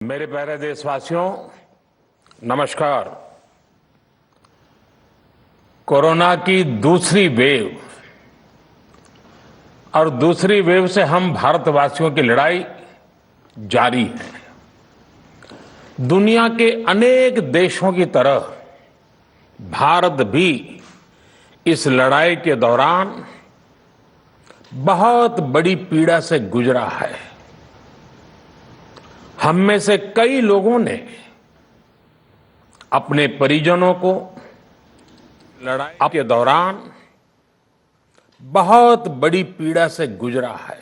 मेरे प्यारे देशवासियों, नमस्कार। कोरोना की दूसरी वेव और दूसरी वेव से हम भारतवासियों की लड़ाई जारी है। दुनिया के अनेक देशों की तरह भारत भी इस लड़ाई के दौरान बहुत बड़ी पीड़ा से गुजरा है। हम में से कई लोगों ने अपने परिजनों को लड़ाई के दौरान बहुत बड़ी पीड़ा से गुजरा है।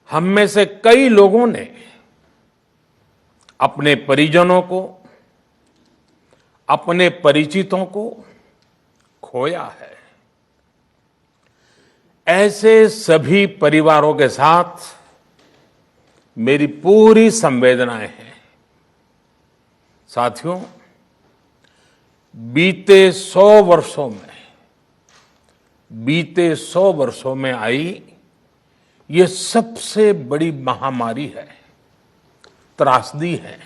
हम में से कई लोगों ने अपने परिजनों को, अपने परिचितों को खोया है। ऐसे सभी परिवारों के साथ मेरी पूरी संवेदनाएं हैं। साथियों, बीते 100 वर्षों में आई ये सबसे बड़ी महामारी है, त्रासदी है।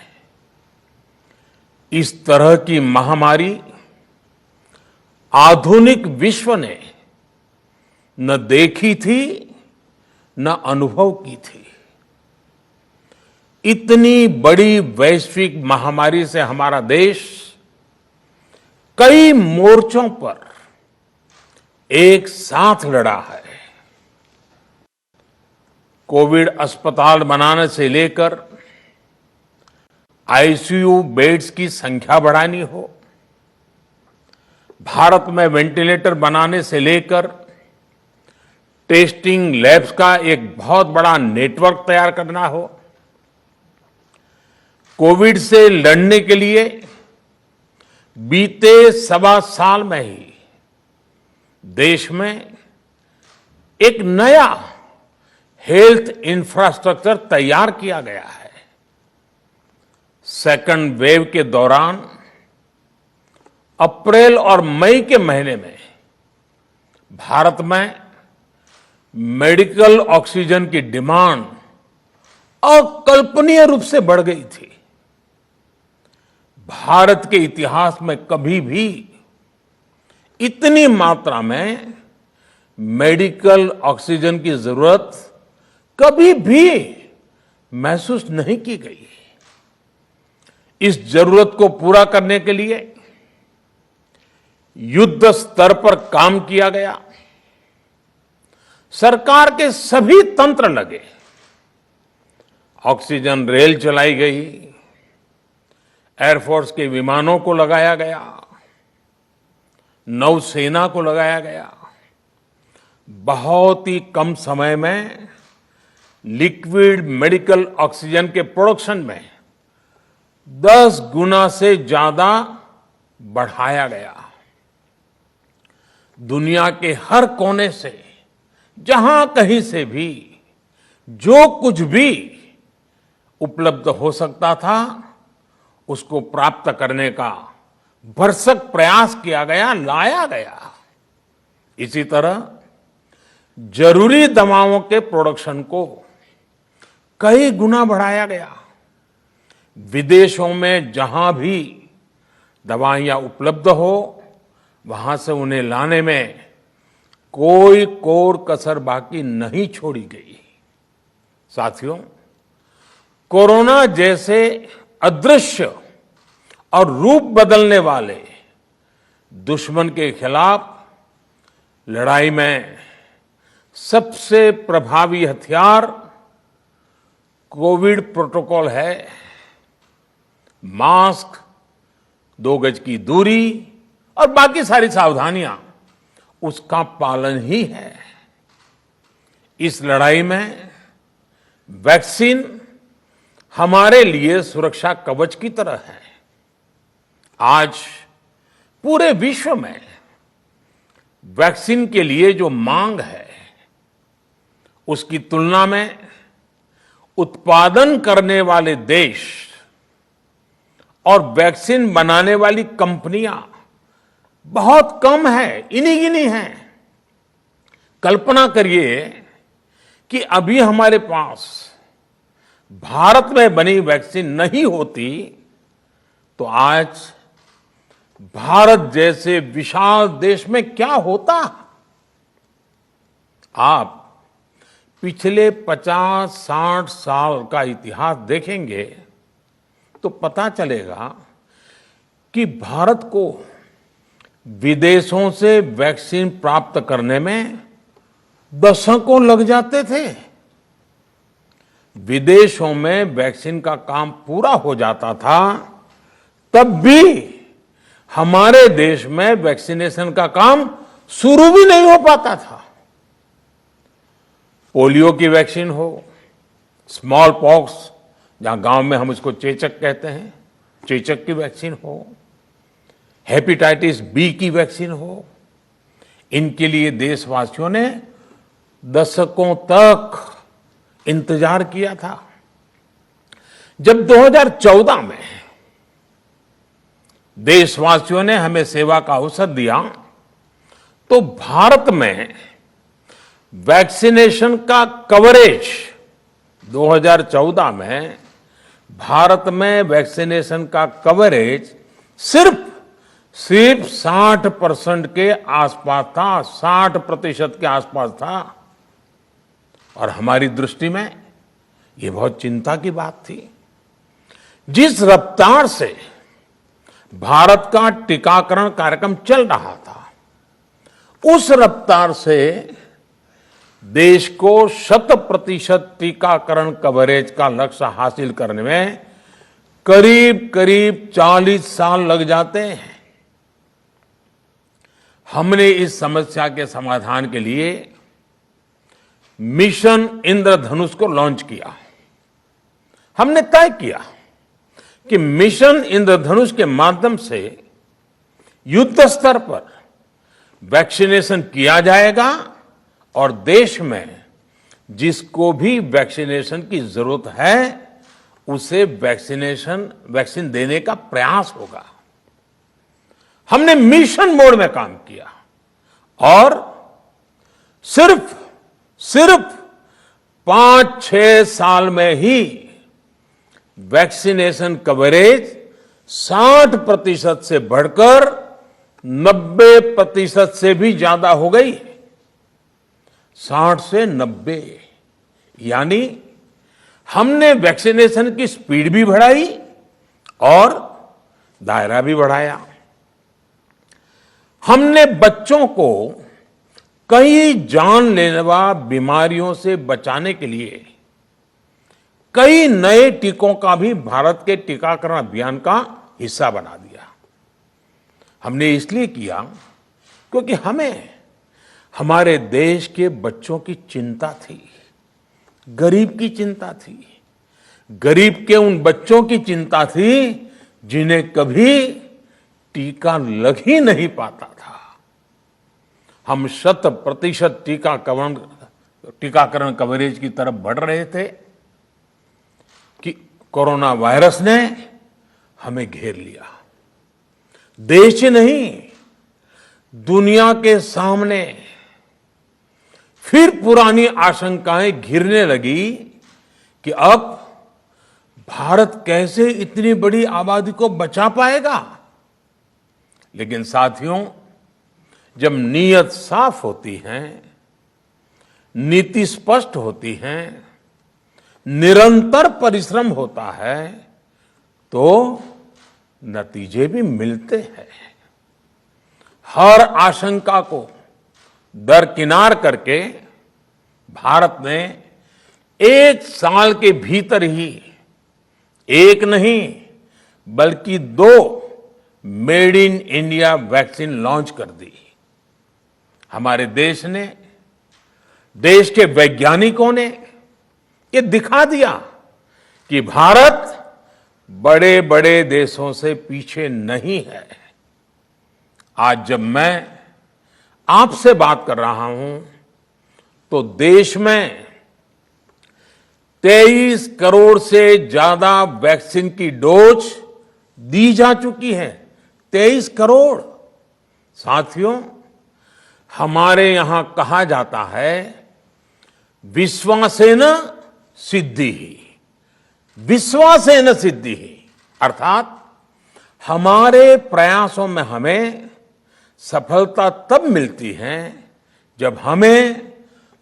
इस तरह की महामारी आधुनिक विश्व ने न देखी थी, न अनुभव की थी। इतनी बड़ी वैश्विक महामारी से हमारा देश कई मोर्चों पर एक साथ लड़ा है। कोविड अस्पताल बनाने से लेकर आईसीयू बेड्स की संख्या बढ़ानी हो, भारत में वेंटिलेटर बनाने से लेकर टेस्टिंग लैब्स का एक बहुत बड़ा नेटवर्क तैयार करना हो, कोविड से लड़ने के लिए बीते 1.25 साल में ही देश में एक नया हेल्थ इंफ्रास्ट्रक्चर तैयार किया गया है। सेकंड वेव के दौरान अप्रैल और मई के महीने में भारत में मेडिकल ऑक्सीजन की डिमांड अकल्पनीय रूप से बढ़ गई थी। भारत के इतिहास में कभी भी इतनी मात्रा में मेडिकल ऑक्सीजन की जरूरत कभी भी महसूस नहीं की गई। इस जरूरत को पूरा करने के लिए युद्ध स्तर पर काम किया गया। सरकार के सभी तंत्र लगे। ऑक्सीजन रेल चलाई गई, एयरफोर्स के विमानों को लगाया गया, नौसेना को लगाया गया। बहुत ही कम समय में लिक्विड मेडिकल ऑक्सीजन के प्रोडक्शन में 10 गुना से ज्यादा बढ़ाया गया। दुनिया के हर कोने से, जहां कहीं से भी जो कुछ भी उपलब्ध हो सकता था उसको प्राप्त करने का भरसक प्रयास किया गया, लाया गया। इसी तरह जरूरी दवाओं के प्रोडक्शन को कई गुना बढ़ाया गया। विदेशों में जहां भी दवाइयां उपलब्ध हो वहां से उन्हें लाने में कोई कोर कसर बाकी नहीं छोड़ी गई। साथियों, कोरोना जैसे अदृश्य और रूप बदलने वाले दुश्मन के खिलाफ लड़ाई में सबसे प्रभावी हथियार कोविड प्रोटोकॉल है। मास्क, 2 गज की दूरी और बाकी सारी सावधानियां उसका पालन ही है। इस लड़ाई में वैक्सीन हमारे लिए सुरक्षा कवच की तरह है। आज पूरे विश्व में वैक्सीन के लिए जो मांग है उसकी तुलना में उत्पादन करने वाले देश और वैक्सीन बनाने वाली कंपनियां बहुत कम है, इन्हीं गिनी हैं। कल्पना करिए कि अभी हमारे पास भारत में बनी वैक्सीन नहीं होती तो आज भारत जैसे विशाल देश में क्या होता। आप पिछले 50-60 साल का इतिहास देखेंगे तो पता चलेगा कि भारत को विदेशों से वैक्सीन प्राप्त करने में दशकों लग जाते थे। विदेशों में वैक्सीन का काम पूरा हो जाता था, तब भी हमारे देश में वैक्सीनेशन का काम शुरू भी नहीं हो पाता था। पोलियो की वैक्सीन हो, स्मॉल पॉक्स, जहां गांव में हम इसको चेचक कहते हैं, चेचक की वैक्सीन हो, हेपेटाइटिस बी की वैक्सीन हो, इनके लिए देशवासियों ने दशकों तक इंतजार किया था। जब 2014 में देशवासियों ने हमें सेवा का अवसर दिया तो भारत में वैक्सीनेशन का कवरेज 2014 में भारत में वैक्सीनेशन का कवरेज सिर्फ 60% के आसपास था, 60% के आसपास था। और हमारी दृष्टि में यह बहुत चिंता की बात थी। जिस रफ्तार से भारत का टीकाकरण कार्यक्रम चल रहा था, उस रफ्तार से देश को 100% टीकाकरण कवरेज का लक्ष्य हासिल करने में करीब करीब 40 साल लग जाते हैं। हमने इस समस्या के समाधान के लिए मिशन इंद्रधनुष को लॉन्च किया। हमने तय किया कि मिशन इंद्रधनुष के माध्यम से युद्ध स्तर पर वैक्सीनेशन किया जाएगा और देश में जिसको भी वैक्सीनेशन की जरूरत है उसे वैक्सीन देने का प्रयास होगा। हमने मिशन मोड में काम किया और सिर्फ 5-6 साल में ही वैक्सीनेशन कवरेज 60% से बढ़कर 90% से भी ज्यादा हो गई। 60 से 90, यानी हमने वैक्सीनेशन की स्पीड भी बढ़ाई और दायरा भी बढ़ाया। हमने बच्चों को कई जानलेवा बीमारियों से बचाने के लिए कई नए टीकों का भी भारत के टीकाकरण अभियान का हिस्सा बना दिया। हमने इसलिए किया क्योंकि हमें हमारे देश के बच्चों की चिंता थी, गरीब की चिंता थी, गरीब के उन बच्चों की चिंता थी जिन्हें कभी टीका लग ही नहीं पाता था। हम 100% टीकाकरण कवरेज की तरफ बढ़ रहे थे कि कोरोना वायरस ने हमें घेर लिया। देश ही नहीं, दुनिया के सामने फिर पुरानी आशंकाएं घिरने लगी कि अब भारत कैसे इतनी बड़ी आबादी को बचा पाएगा। लेकिन साथियों, जब नीयत साफ होती है, नीति स्पष्ट होती है, निरंतर परिश्रम होता है तो नतीजे भी मिलते हैं। हर आशंका को दरकिनार करके भारत ने 1 साल के भीतर ही एक नहीं बल्कि 2 made in India vaccine launch कर दी। हमारे देश ने, देश के वैज्ञानिकों ने ये दिखा दिया कि भारत बड़े बड़े देशों से पीछे नहीं है। आज जब मैं आपसे बात कर रहा हूं तो देश में 23 करोड़ से ज्यादा वैक्सीन की डोज दी जा चुकी है। 23 करोड़। साथियों, हमारे यहां कहा जाता है विश्वासेन सिद्धि। विश्वासेन सिद्धि, अर्थात हमारे प्रयासों में हमें सफलता तब मिलती है जब हमें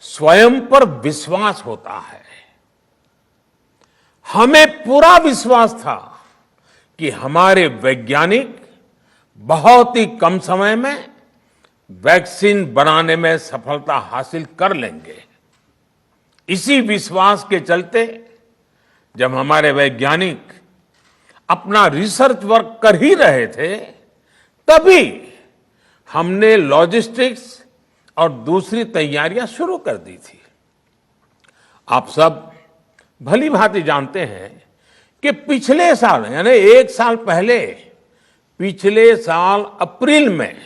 स्वयं पर विश्वास होता है। हमें पूरा विश्वास था कि हमारे वैज्ञानिक बहुत ही कम समय में वैक्सीन बनाने में सफलता हासिल कर लेंगे। इसी विश्वास के चलते जब हमारे वैज्ञानिक अपना रिसर्च वर्क कर ही रहे थे, तभी हमने लॉजिस्टिक्स और दूसरी तैयारियां शुरू कर दी थी। आप सब भली भांति जानते हैं कि पिछले साल यानी 1 साल पहले, पिछले साल अप्रैल में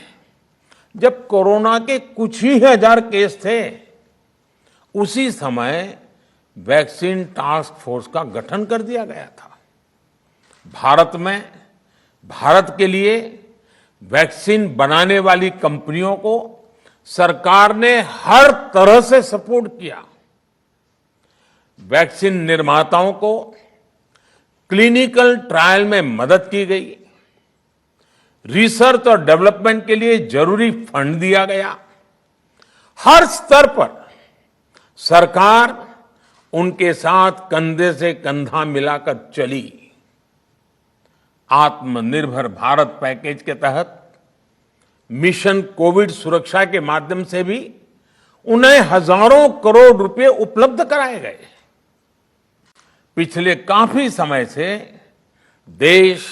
जब कोरोना के कुछ ही हजार केस थे, उसी समय वैक्सीन टास्क फोर्स का गठन कर दिया गया था। भारत के लिए वैक्सीन बनाने वाली कंपनियों को सरकार ने हर तरह से सपोर्ट किया। वैक्सीन निर्माताओं को क्लिनिकल ट्रायल में मदद की गई, रिसर्च और डेवलपमेंट के लिए जरूरी फंड दिया गया। हर स्तर पर सरकार उनके साथ कंधे से कंधा मिलाकर चली। आत्मनिर्भर भारत पैकेज के तहत मिशन कोविड सुरक्षा के माध्यम से भी उन्हें हजारों करोड़ रुपए उपलब्ध कराए गए। पिछले काफी समय से देश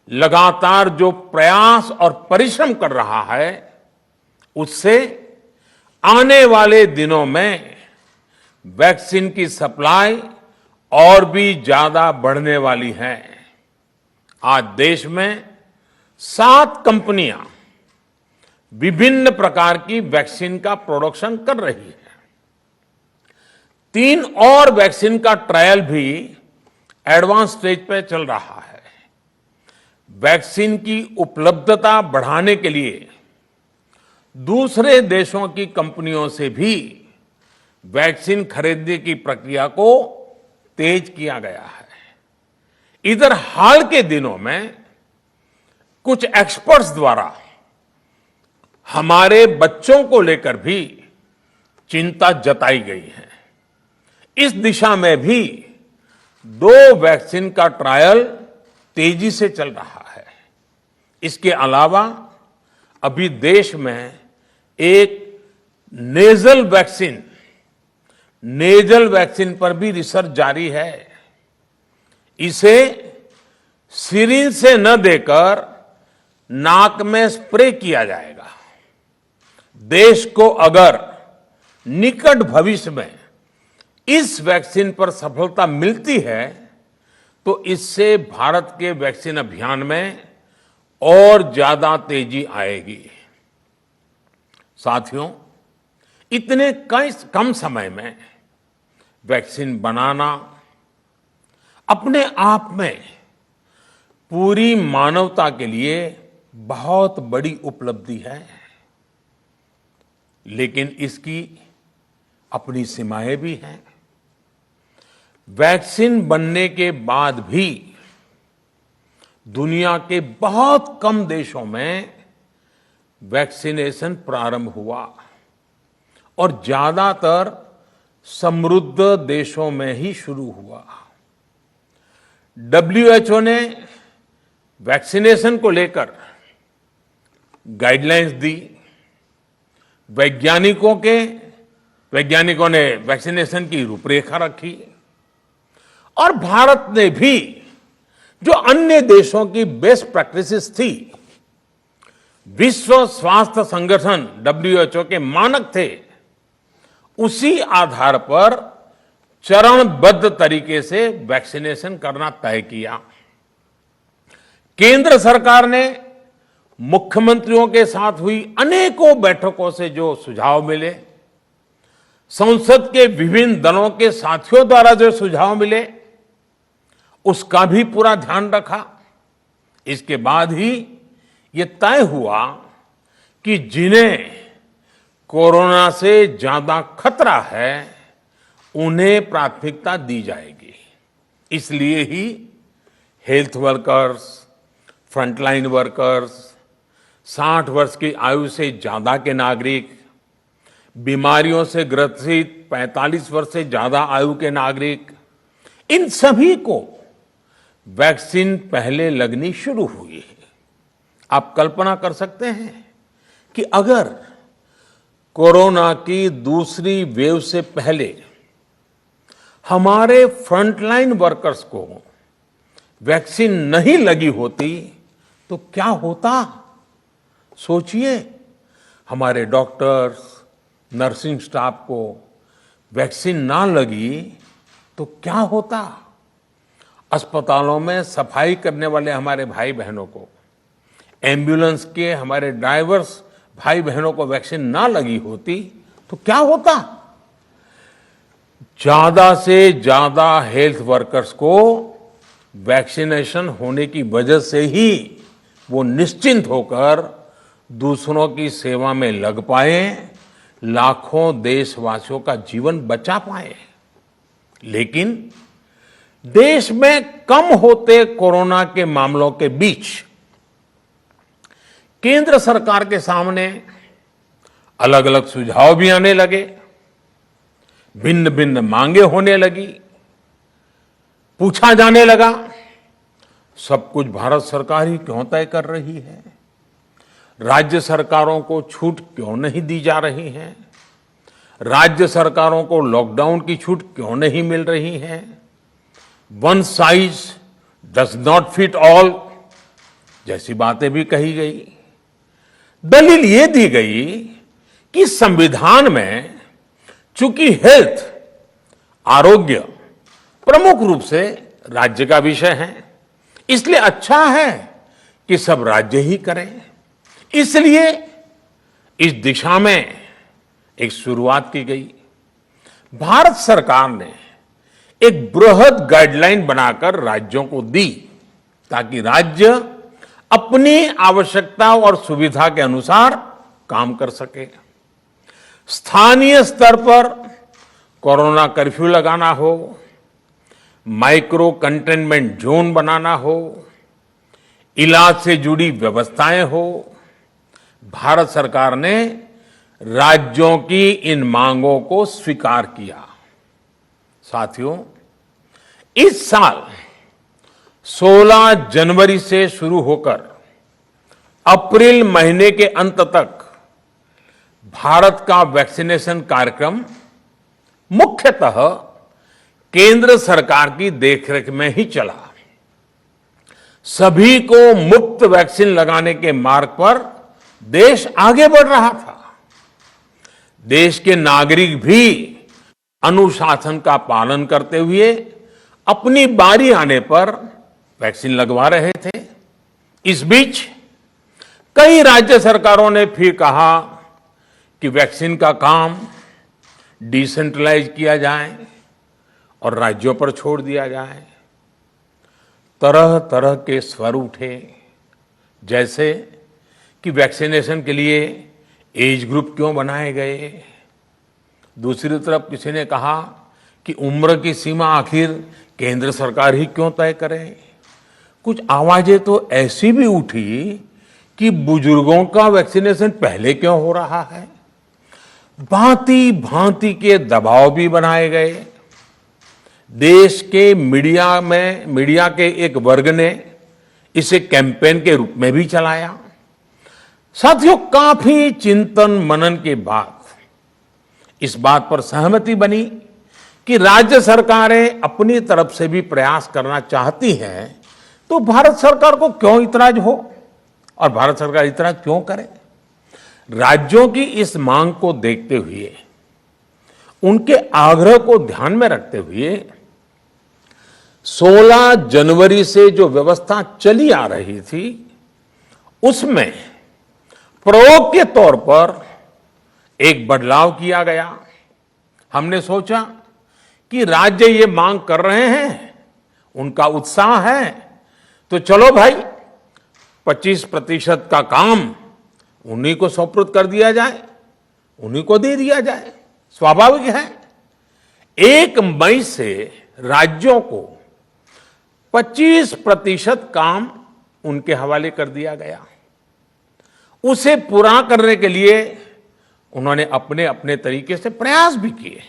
लगातार जो प्रयास और परिश्रम कर रहा है, उससे आने वाले दिनों में वैक्सीन की सप्लाई और भी ज्यादा बढ़ने वाली है। आज देश में 7 कंपनियां विभिन्न प्रकार की वैक्सीन का प्रोडक्शन कर रही है। 3 और वैक्सीन का ट्रायल भी एडवांस स्टेज पर चल रहा है। वैक्सीन की उपलब्धता बढ़ाने के लिए दूसरे देशों की कंपनियों से भी वैक्सीन खरीदने की प्रक्रिया को तेज किया गया है। इधर हाल के दिनों में कुछ एक्सपर्ट्स द्वारा हमारे बच्चों को लेकर भी चिंता जताई गई है। इस दिशा में भी 2 वैक्सीन का ट्रायल तेजी से चल रहा है। इसके अलावा अभी देश में एक नेजल वैक्सीन पर भी रिसर्च जारी है। इसे सिरिंज से न देकर नाक में स्प्रे किया जाएगा। देश को अगर निकट भविष्य में इस वैक्सीन पर सफलता मिलती है, तो इससे भारत के वैक्सीन अभियान में और ज्यादा तेजी आएगी। साथियों, इतने कम समय में वैक्सीन बनाना अपने आप में पूरी मानवता के लिए बहुत बड़ी उपलब्धि है, लेकिन इसकी अपनी सीमाएं भी हैं। वैक्सीन बनने के बाद भी दुनिया के बहुत कम देशों में वैक्सीनेशन प्रारंभ हुआ और ज्यादातर समृद्ध देशों में ही शुरू हुआ। WHO ने वैक्सीनेशन को लेकर गाइडलाइंस दी। वैज्ञानिकों ने वैक्सीनेशन की रूपरेखा रखी और भारत ने भी जो अन्य देशों की बेस्ट प्रैक्टिसेस थी, विश्व स्वास्थ्य संगठन WHO के मानक थे, उसी आधार पर चरणबद्ध तरीके से वैक्सीनेशन करना तय किया। केंद्र सरकार ने मुख्यमंत्रियों के साथ हुई अनेकों बैठकों से जो सुझाव मिले, संसद के विभिन्न दलों के साथियों द्वारा जो सुझाव मिले, उसका भी पूरा ध्यान रखा। इसके बाद ही ये तय हुआ कि जिन्हें कोरोना से ज्यादा खतरा है, उन्हें प्राथमिकता दी जाएगी। इसलिए ही हेल्थ वर्कर्स, फ्रंटलाइन वर्कर्स, 60 वर्ष की आयु से ज्यादा के नागरिक, बीमारियों से ग्रसित 45 वर्ष से ज्यादा आयु के नागरिक, इन सभी को वैक्सीन पहले लगनी शुरू हुई है। आप कल्पना कर सकते हैं कि अगर कोरोना की दूसरी वेव से पहले हमारे फ्रंटलाइन वर्कर्स को वैक्सीन नहीं लगी होती तो क्या होता? सोचिए, हमारे डॉक्टर्स, नर्सिंग स्टाफ को वैक्सीन ना लगी तो क्या होता? अस्पतालों में सफाई करने वाले हमारे भाई बहनों को, एम्बुलेंस के हमारे ड्राइवर्स भाई बहनों को वैक्सीन ना लगी होती तो क्या होता? ज्यादा से ज्यादा हेल्थ वर्कर्स को वैक्सीनेशन होने की वजह से ही वो निश्चिंत होकर दूसरों की सेवा में लग पाए, लाखों देशवासियों का जीवन बचा पाए। लेकिन देश में कम होते कोरोना के मामलों के बीच केंद्र सरकार के सामने अलग अलग सुझाव भी आने लगे, भिन्न भिन्न मांगे होने लगी, पूछा जाने लगा, सब कुछ भारत सरकार ही क्यों तय कर रही है? राज्य सरकारों को छूट क्यों नहीं दी जा रही है? राज्य सरकारों को लॉकडाउन की छूट क्यों नहीं मिल रही है? One size does not fit all जैसी बातें भी कही गई। दलील ये दी गई कि संविधान में चूंकि हेल्थ, आरोग्य प्रमुख रूप से राज्य का विषय है, इसलिए अच्छा है कि सब राज्य ही करें। इसलिए इस दिशा में एक शुरुआत की गई। भारत सरकार ने एक बृहद गाइडलाइन बनाकर राज्यों को दी ताकि राज्य अपनी आवश्यकता और सुविधा के अनुसार काम कर सके। स्थानीय स्तर पर कोरोना कर्फ्यू लगाना हो, माइक्रो कंटेनमेंट जोन बनाना हो, इलाज से जुड़ी व्यवस्थाएं हो, भारत सरकार ने राज्यों की इन मांगों को स्वीकार किया। साथियों, इस साल 16 जनवरी से शुरू होकर अप्रैल महीने के अंत तक भारत का वैक्सीनेशन कार्यक्रम मुख्यतः केंद्र सरकार की देखरेख में ही चला। सभी को मुफ्त वैक्सीन लगाने के मार्ग पर देश आगे बढ़ रहा था। देश के नागरिक भी अनुशासन का पालन करते हुए अपनी बारी आने पर वैक्सीन लगवा रहे थे। इस बीच कई राज्य सरकारों ने फिर कहा कि वैक्सीन का काम डिसेंट्रलाइज किया जाए और राज्यों पर छोड़ दिया जाए। तरह तरह के स्वर उठे, जैसे कि वैक्सीनेशन के लिए एज ग्रुप क्यों बनाए गए। दूसरी तरफ किसी ने कहा कि उम्र की सीमा आखिर केंद्र सरकार ही क्यों तय करे। कुछ आवाजें तो ऐसी भी उठी कि बुजुर्गों का वैक्सीनेशन पहले क्यों हो रहा है। भांति भांति के दबाव भी बनाए गए। देश के मीडिया के एक वर्ग ने इसे कैंपेन के रूप में भी चलाया। साथियों, काफी चिंतन मनन के बाद इस बात पर सहमति बनी कि राज्य सरकारें अपनी तरफ से भी प्रयास करना चाहती हैं, तो भारत सरकार को क्यों इतराज हो और भारत सरकार इतराज क्यों करे। राज्यों की इस मांग को देखते हुए, उनके आग्रह को ध्यान में रखते हुए 16 जनवरी से जो व्यवस्था चली आ रही थी, उसमें प्रयोग के तौर पर एक बदलाव किया गया। हमने सोचा कि राज्य ये मांग कर रहे हैं, उनका उत्साह है, तो चलो भाई 25% का काम उन्हीं को सुपुर्द कर दिया जाए, उन्हीं को दे दिया जाए। स्वाभाविक है 1 मई से राज्यों को 25% काम उनके हवाले कर दिया गया। उसे पूरा करने के लिए उन्होंने अपने अपने तरीके से प्रयास भी किए।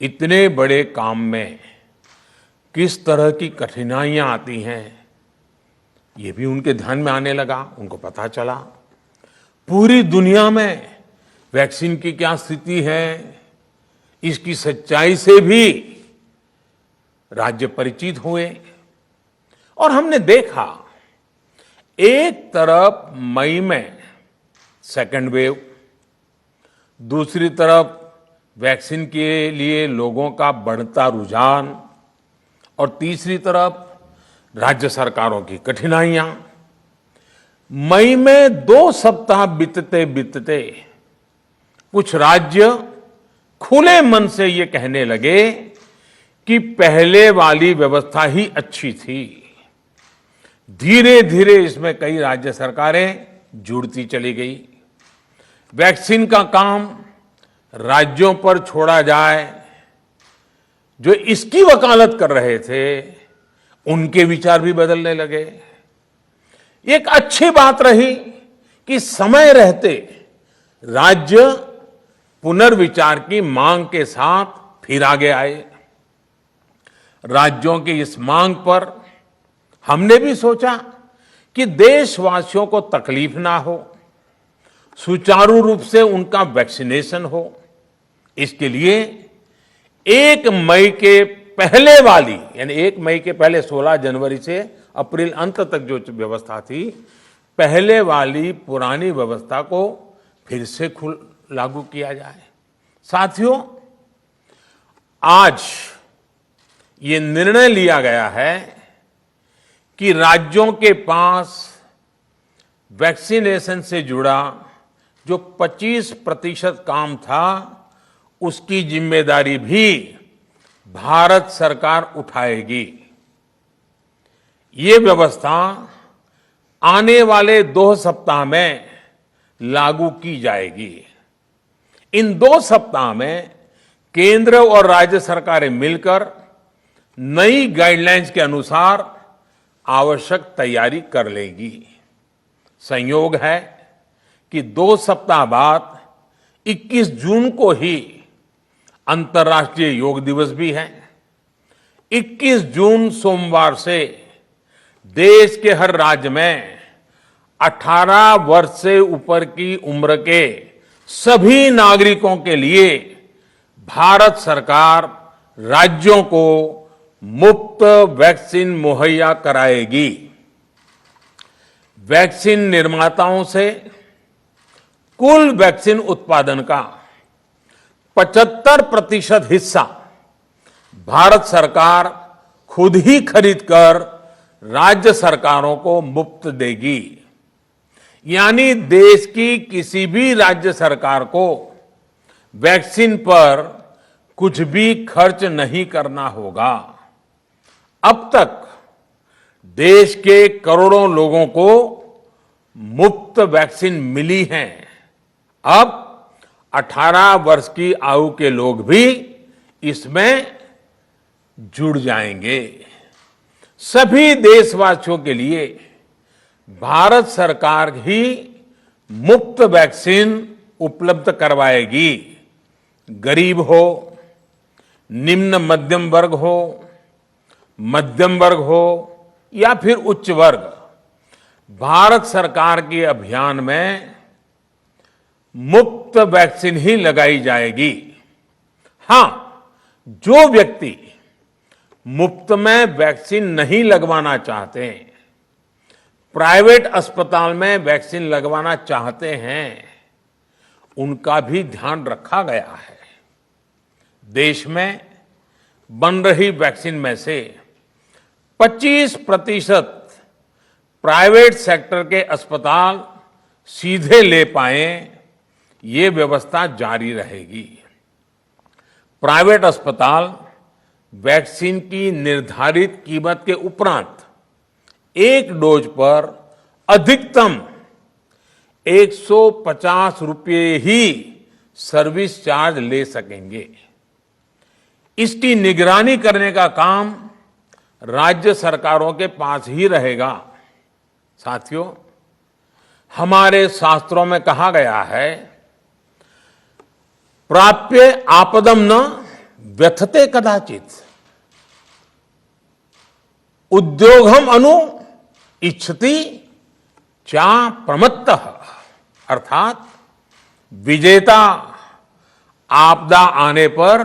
इतने बड़े काम में किस तरह की कठिनाइयां आती हैं, ये भी उनके ध्यान में आने लगा। उनको पता चला पूरी दुनिया में वैक्सीन की क्या स्थिति है, इसकी सच्चाई से भी राज्य परिचित हुए। और हमने देखा, एक तरफ मई में सेकेंड वेव, दूसरी तरफ वैक्सीन के लिए लोगों का बढ़ता रुझान, और तीसरी तरफ राज्य सरकारों की कठिनाइयां। मई में 2 सप्ताह बीतते बीतते कुछ राज्य खुले मन से ये कहने लगे कि पहले वाली व्यवस्था ही अच्छी थी। धीरे धीरे इसमें कई राज्य सरकारें जुड़ती चली गई। वैक्सीन का काम राज्यों पर छोड़ा जाए, जो इसकी वकालत कर रहे थे उनके विचार भी बदलने लगे। एक अच्छी बात रही कि समय रहते राज्य पुनर्विचार की मांग के साथ फिर आगे आए। राज्यों की इस मांग पर हमने भी सोचा कि देशवासियों को तकलीफ ना हो, सुचारू रूप से उनका वैक्सीनेशन हो। इसके लिए 1 मई के पहले वाली, यानी 1 मई के पहले 16 जनवरी से अप्रैल अंत तक जो व्यवस्था थी, पहले वाली पुरानी व्यवस्था को फिर से लागू किया जाए। साथियों, आज ये निर्णय लिया गया है कि राज्यों के पास वैक्सीनेशन से जुड़ा जो 25% काम था, उसकी जिम्मेदारी भी भारत सरकार उठाएगी। ये व्यवस्था आने वाले 2 सप्ताह में लागू की जाएगी। इन 2 सप्ताह में केंद्र और राज्य सरकारें मिलकर नई गाइडलाइंस के अनुसार आवश्यक तैयारी कर लेगी। संयोग है कि 2 सप्ताह बाद 21 जून को ही अंतर्राष्ट्रीय योग दिवस भी है। 21 जून सोमवार से देश के हर राज्य में 18 वर्ष से ऊपर की उम्र के सभी नागरिकों के लिए भारत सरकार राज्यों को मुफ्त वैक्सीन मुहैया कराएगी। वैक्सीन निर्माताओं से कुल वैक्सीन उत्पादन का 75% हिस्सा भारत सरकार खुद ही खरीदकर राज्य सरकारों को मुफ्त देगी। यानी देश की किसी भी राज्य सरकार को वैक्सीन पर कुछ भी खर्च नहीं करना होगा। अब तक देश के करोड़ों लोगों को मुफ्त वैक्सीन मिली है। अब 18 वर्ष की आयु के लोग भी इसमें जुड़ जाएंगे। सभी देशवासियों के लिए भारत सरकार ही मुफ्त वैक्सीन उपलब्ध करवाएगी। गरीब हो, निम्न मध्यम वर्ग हो, मध्यम वर्ग हो या फिर उच्च वर्ग, भारत सरकार के अभियान में मुफ्त वैक्सीन ही लगाई जाएगी। हां, जो व्यक्ति मुफ्त में वैक्सीन नहीं लगवाना चाहते, प्राइवेट अस्पताल में वैक्सीन लगवाना चाहते हैं, उनका भी ध्यान रखा गया है। देश में बन रही वैक्सीन में से 25% प्राइवेट सेक्टर के अस्पताल सीधे ले पाएं, ये व्यवस्था जारी रहेगी। प्राइवेट अस्पताल वैक्सीन की निर्धारित कीमत के उपरांत एक डोज पर अधिकतम 150 रुपये ही सर्विस चार्ज ले सकेंगे। इसकी निगरानी करने का काम राज्य सरकारों के पास ही रहेगा। साथियों, हमारे शास्त्रों में कहा गया है, प्राप्य आपदम न व्यथते कदाचित, उद्योगम अनु इच्छति चा प्रमत्तः। अर्थात विजेता आपदा आने पर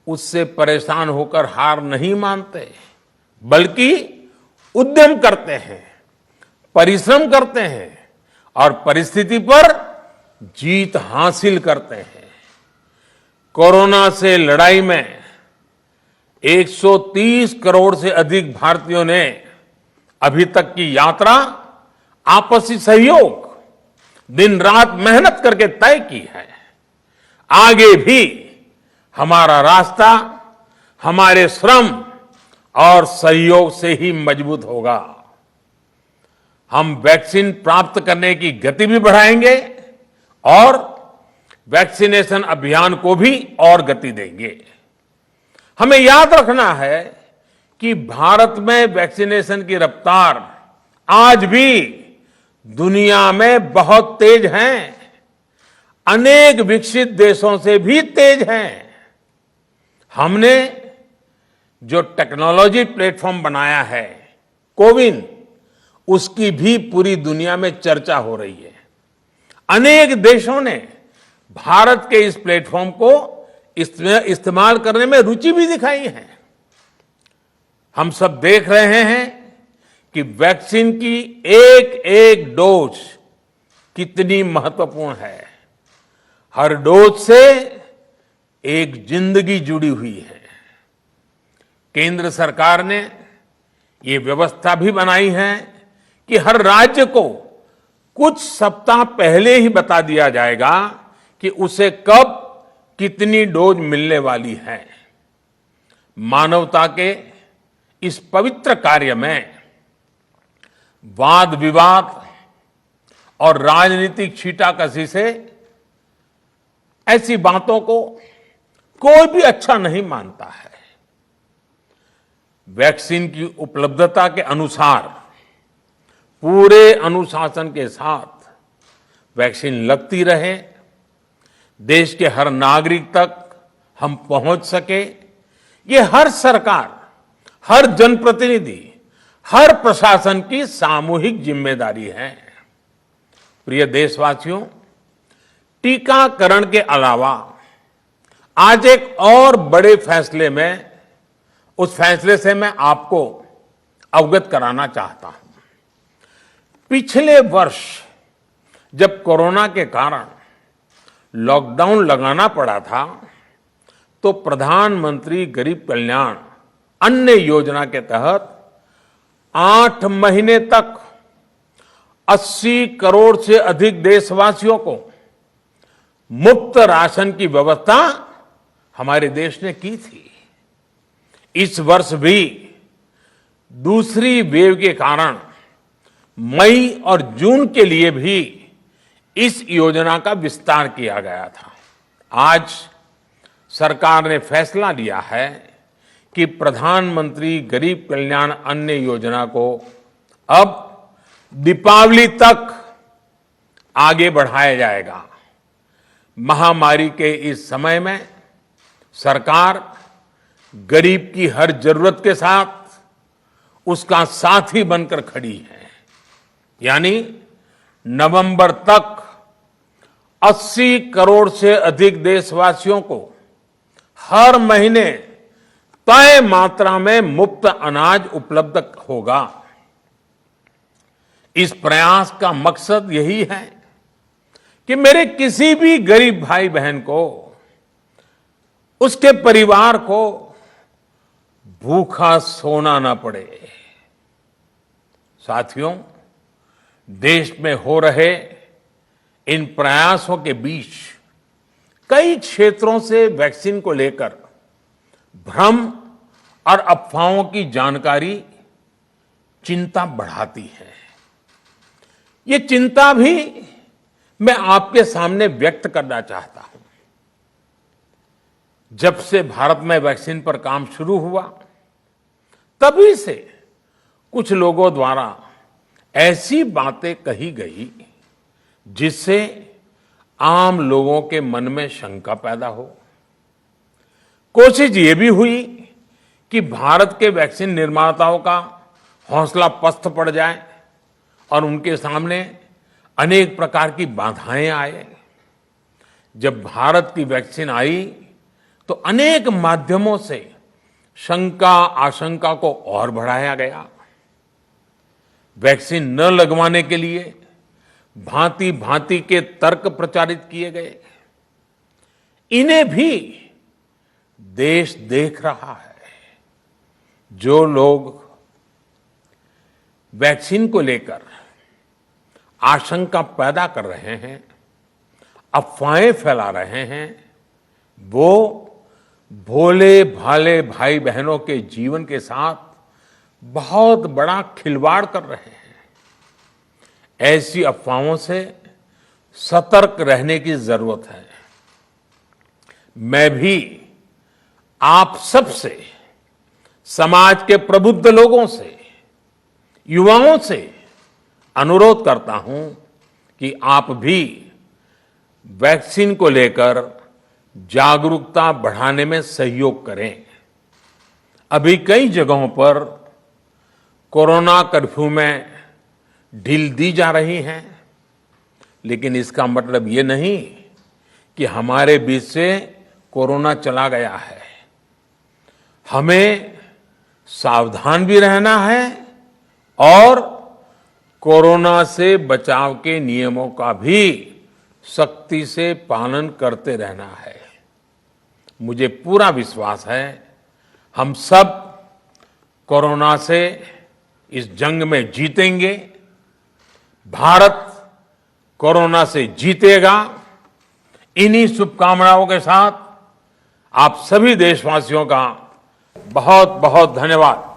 उससे परेशान होकर हार नहीं मानते, बल्कि उद्यम करते हैं, परिश्रम करते हैं और परिस्थिति पर जीत हासिल करते हैं। कोरोना से लड़ाई में 130 करोड़ से अधिक भारतीयों ने अभी तक की यात्रा आपसी सहयोग, दिन रात मेहनत करके तय की है। आगे भी हमारा रास्ता हमारे श्रम और सहयोग से ही मजबूत होगा। हम वैक्सीन प्राप्त करने की गति भी बढ़ाएंगे और वैक्सीनेशन अभियान को भी और गति देंगे। हमें याद रखना है कि भारत में वैक्सीनेशन की रफ्तार आज भी दुनिया में बहुत तेज है, अनेक विकसित देशों से भी तेज है। हमने जो टेक्नोलॉजी प्लेटफॉर्म बनाया है कोविन, उसकी भी पूरी दुनिया में चर्चा हो रही है। अनेक देशों ने भारत के इस प्लेटफॉर्म को इस्तेमाल करने में रुचि भी दिखाई है। हम सब देख रहे हैं कि वैक्सीन की एक एक डोज कितनी महत्वपूर्ण है। हर डोज से एक जिंदगी जुड़ी हुई है। केंद्र सरकार ने ये व्यवस्था भी बनाई है कि हर राज्य को कुछ सप्ताह पहले ही बता दिया जाएगा कि उसे कब कितनी डोज मिलने वाली है। मानवता के इस पवित्र कार्य में वाद विवाद और राजनीतिक छींटाकशी से ऐसी बातों को कोई भी अच्छा नहीं मानता है। वैक्सीन की उपलब्धता के अनुसार पूरे अनुशासन के साथ वैक्सीन लगती रहे, देश के हर नागरिक तक हम पहुंच सके, ये हर सरकार, हर जनप्रतिनिधि, हर प्रशासन की सामूहिक जिम्मेदारी है। प्रिय देशवासियों, टीकाकरण के अलावा आज एक और बड़े फैसले में, उस फैसले से मैं आपको अवगत कराना चाहता हूं। पिछले वर्ष जब कोरोना के कारण लॉकडाउन लगाना पड़ा था, तो प्रधानमंत्री गरीब कल्याण अन्न योजना के तहत 8 महीने तक 80 करोड़ से अधिक देशवासियों को मुफ्त राशन की व्यवस्था हमारे देश ने की थी। इस वर्ष भी दूसरी वेव के कारण मई और जून के लिए भी इस योजना का विस्तार किया गया था। आज सरकार ने फैसला लिया है कि प्रधानमंत्री गरीब कल्याण अन्न योजना को अब दीपावली तक आगे बढ़ाया जाएगा। महामारी के इस समय में सरकार गरीब की हर जरूरत के साथ उसका साथी बनकर खड़ी है। यानी नवंबर तक 80 करोड़ से अधिक देशवासियों को हर महीने तय मात्रा में मुफ्त अनाज उपलब्ध होगा। इस प्रयास का मकसद यही है कि मेरे किसी भी गरीब भाई बहन को, उसके परिवार को भूखा सोना ना पड़े। साथियों, देश में हो रहे इन प्रयासों के बीच कई क्षेत्रों से वैक्सीन को लेकर भ्रम और अफवाहों की जानकारी चिंता बढ़ाती है। ये चिंता भी मैं आपके सामने व्यक्त करना चाहता हूं। जब से भारत में वैक्सीन पर काम शुरू हुआ, तभी से कुछ लोगों द्वारा ऐसी बातें कही गई जिससे आम लोगों के मन में शंका पैदा हो। कोशिश ये भी हुई कि भारत के वैक्सीन निर्माताओं का हौसला पस्त पड़ जाए और उनके सामने अनेक प्रकार की बाधाएं आए। जब भारत की वैक्सीन आई तो अनेक माध्यमों से शंका आशंका को और बढ़ाया गया। वैक्सीन न लगवाने के लिए भांति भांति के तर्क प्रचारित किए गए। इन्हें भी देश देख रहा है। जो लोग वैक्सीन को लेकर आशंका पैदा कर रहे हैं, अफवाहें फैला रहे हैं, वो भोले भाले भाई बहनों के जीवन के साथ बहुत बड़ा खिलवाड़ कर रहे हैं। ऐसी अफवाहों से सतर्क रहने की जरूरत है। मैं भी आप सबसे, समाज के प्रबुद्ध लोगों से, युवाओं से अनुरोध करता हूं कि आप भी वैक्सीन को लेकर जागरूकता बढ़ाने में सहयोग करें। अभी कई जगहों पर कोरोना कर्फ्यू में ढील दी जा रही है, लेकिन इसका मतलब ये नहीं कि हमारे बीच से कोरोना चला गया है। हमें सावधान भी रहना है और कोरोना से बचाव के नियमों का भी सख्ती से पालन करते रहना है। मुझे पूरा विश्वास है हम सब कोरोना से इस जंग में जीतेंगे। भारत कोरोना से जीतेगा। इन्हीं शुभकामनाओं के साथ आप सभी देशवासियों का बहुत बहुत धन्यवाद।